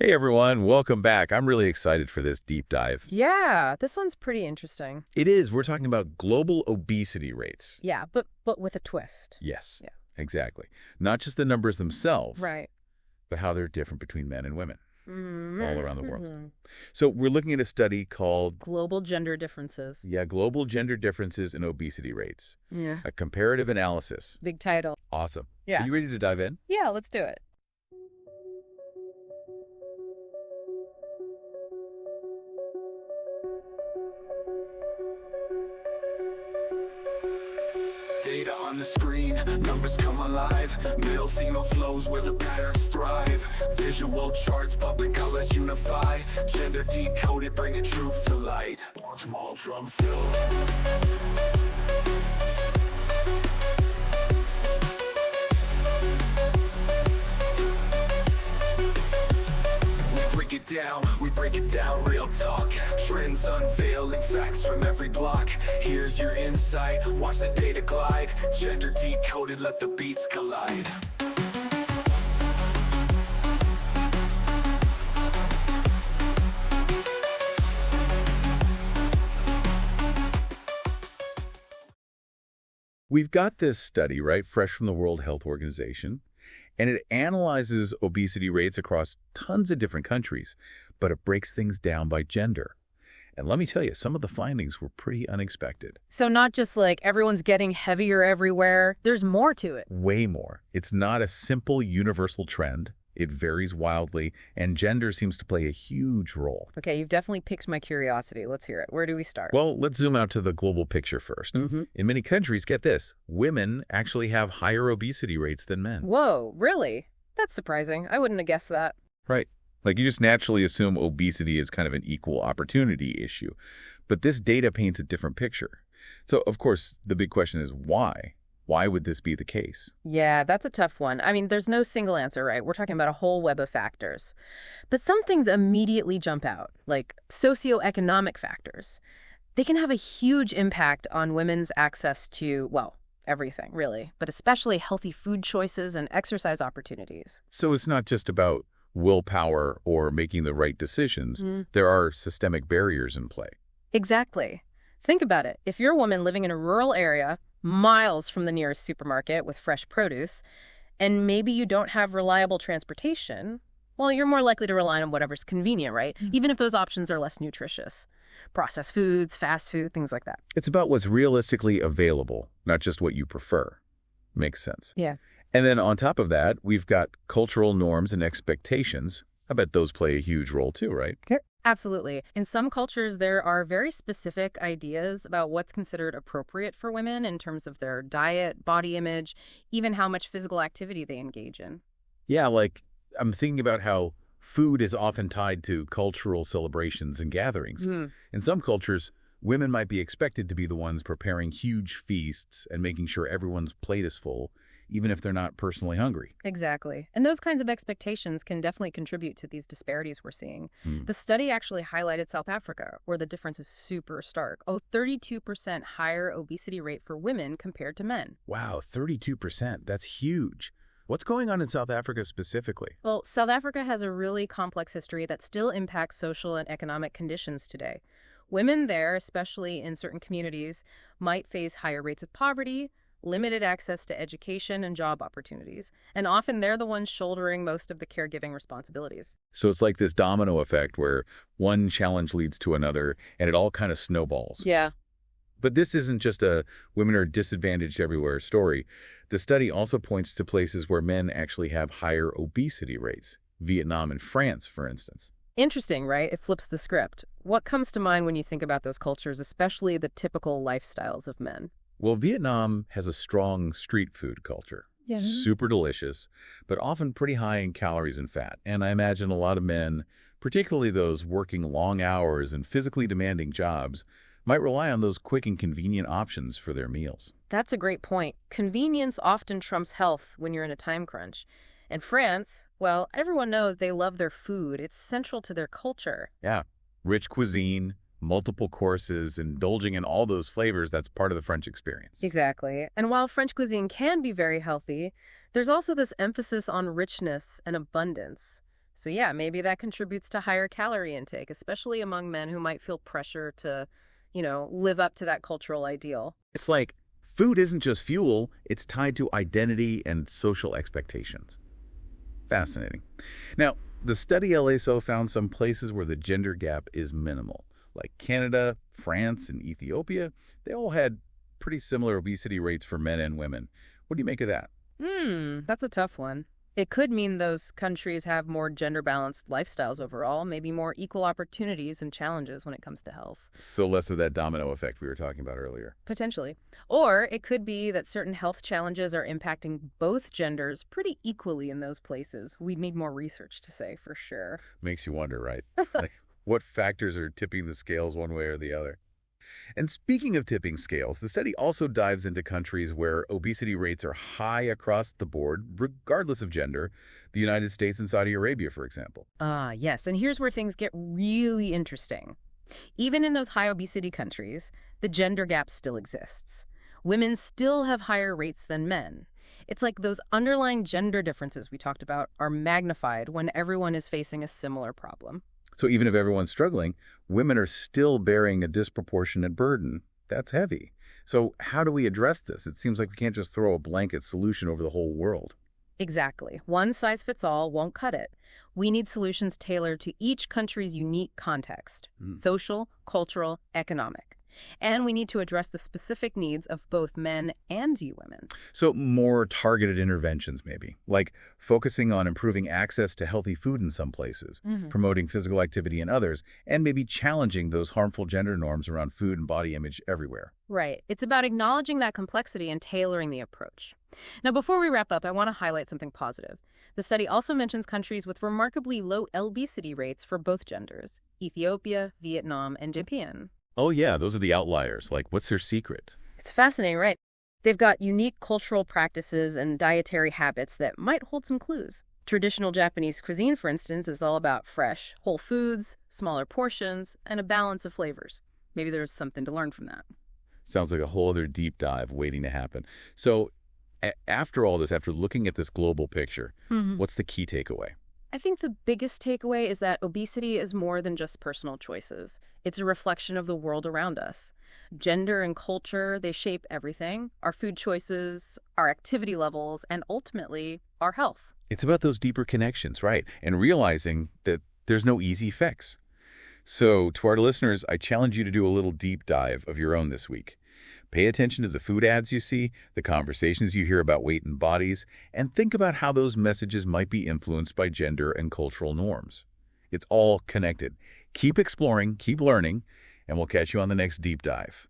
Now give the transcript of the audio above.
Hey everyone, welcome back. I'm really excited for this deep dive. Yeah, this one's pretty interesting. It is. We're talking about global obesity rates. Yeah, but with a twist. Yes, Yeah. exactly. Not just the numbers themselves, Right. but how they're different between men and women all around the world. Mm-hmm. So we're looking at a study called, Global gender differences. Global Gender Differences in Obesity Rates, Yeah. a comparative analysis. Big title. Awesome. Yeah. Are you ready to dive in? Yeah, let's do it. Data on the screen, numbers come alive. Male, female flows where the patterns thrive. Visual charts, public colors unify. Gender decoded, bringing truth to light. Small drum fill. We break it down, real talk. Trends unveiling, facts from every block. Here's your insight, watch the data glide. Gender decoded, let the beats collide. We've got this study, right, fresh from the World Health Organization, and it analyzes obesity rates across tons of different countries, but it breaks things down by gender. And let me tell you, some of the findings were pretty unexpected. So not just like everyone's getting heavier everywhere. There's more to it. Way more. It's not a simple universal trend. It varies wildly, and gender seems to play a huge role. Okay, you've definitely piqued my curiosity. Let's hear it. Where do we start? Well, let's zoom out to the global picture first. In many countries, get this, women actually have higher obesity rates than men. Whoa, really? That's surprising. I wouldn't have guessed that. Right. Like you just naturally assume obesity is kind of an equal opportunity issue. But this data paints a different picture. So, of course, the big question is why? Why would this be the case? Yeah, that's a tough one. I mean, there's no single answer, right? We're talking about a whole web of factors. But some things immediately jump out, like socioeconomic factors. They can have a huge impact on women's access to, well, everything, really, but especially healthy food choices and exercise opportunities. So it's not just about willpower or making the right decisions. There are systemic barriers in play. Exactly. Think about it. If you're a woman living in a rural area, miles from the nearest supermarket with fresh produce, and maybe you don't have reliable transportation, well, you're more likely to rely on whatever's convenient, right? Even if those options are less nutritious. Processed foods, fast food, things like that. It's about what's realistically available, not just what you prefer. Makes sense. Yeah. And then on top of that, we've got cultural norms and expectations. I bet those play a huge role too, right? Absolutely. In some cultures, there are very specific ideas about what's considered appropriate for women in terms of their diet, body image, even how much physical activity they engage in. Yeah, like I'm thinking about how food is often tied to cultural celebrations and gatherings. In some cultures, women might be expected to be the ones preparing huge feasts and making sure everyone's plate is full, even if they're not personally hungry. Exactly. And those kinds of expectations can definitely contribute to these disparities we're seeing. The study actually highlighted South Africa, where the difference is super stark. 32% higher obesity rate for women compared to men. Wow, 32%. That's huge. What's going on in South Africa specifically? Well, South Africa has a really complex history that still impacts social and economic conditions today. Women there, especially in certain communities, might face higher rates of poverty, limited access to education and job opportunities, and often they're the ones shouldering most of the caregiving responsibilities. So it's like this domino effect where one challenge leads to another, and it all kind of snowballs. Yeah. But this isn't just a women are disadvantaged everywhere story. The study also points to places where men actually have higher obesity rates. Vietnam and France, for instance. Interesting, right? It flips the script. What comes to mind when you think about those cultures, especially the typical lifestyles of men? Well, Vietnam has a strong street food culture. Yeah. Super delicious, but often pretty high in calories and fat. And I imagine a lot of men, particularly those working long hours and physically demanding jobs, might rely on those quick and convenient options for their meals. That's a great point. Convenience often trumps health when you're in a time crunch. And France, well, everyone knows they love their food. It's central to their culture. Yeah, rich cuisine, multiple courses, indulging in all those flavors, that's part of the French experience. Exactly. And while French cuisine can be very healthy, there's also this emphasis on richness and abundance. So yeah, maybe that contributes to higher calorie intake, especially among men who might feel pressure to, live up to that cultural ideal. It's like food isn't just fuel, it's tied to identity and social expectations. Fascinating. Now, the study LASO found some places where the gender gap is minimal, like Canada, France, and Ethiopia. They all had pretty similar obesity rates for men and women. What do you make of that? That's a tough one. It could mean those countries have more gender-balanced lifestyles overall, maybe more equal opportunities and challenges when it comes to health. So less of that domino effect we were talking about earlier. Potentially. Or it could be that certain health challenges are impacting both genders pretty equally in those places. We'd need more research to say for sure. Makes you wonder, right? Like, what factors are tipping the scales one way or the other? And speaking of tipping scales, the study also dives into countries where obesity rates are high across the board, regardless of gender, the United States and Saudi Arabia, for example. Yes. And here's where things get really interesting. Even in those high obesity countries, the gender gap still exists. Women still have higher rates than men. It's like those underlying gender differences we talked about are magnified when everyone is facing a similar problem. So even if everyone's struggling, women are still bearing a disproportionate burden. That's heavy. So how do we address this? It seems like we can't just throw a blanket solution over the whole world. Exactly. One size fits all won't cut it. We need solutions tailored to each country's unique context, social, cultural, economic. And we need to address the specific needs of both men and you women. So more targeted interventions, maybe, like focusing on improving access to healthy food in some places, promoting physical activity in others, and maybe challenging those harmful gender norms around food and body image everywhere. Right. It's about acknowledging that complexity and tailoring the approach. Now, before we wrap up, I want to highlight something positive. The study also mentions countries with remarkably low obesity rates for both genders: Ethiopia, Vietnam, and Japan. Oh yeah, those are the outliers. Like, what's their secret? It's fascinating, right? They've got unique cultural practices and dietary habits that might hold some clues. Traditional Japanese cuisine, for instance, is all about fresh, whole foods, smaller portions, and a balance of flavors. Maybe there's something to learn from that. Sounds like a whole other deep dive waiting to happen. So after all this, after looking at this global picture, what's the key takeaway? I think the biggest takeaway is that obesity is more than just personal choices. It's a reflection of the world around us. Gender and culture, they shape everything: our food choices, our activity levels, and ultimately, our health. It's about those deeper connections, right? And realizing that there's no easy fix. So to our listeners, I challenge you to do a little deep dive of your own this week. Pay attention to the food ads you see, the conversations you hear about weight and bodies, and think about how those messages might be influenced by gender and cultural norms. It's all connected. Keep exploring, keep learning, and we'll catch you on the next deep dive.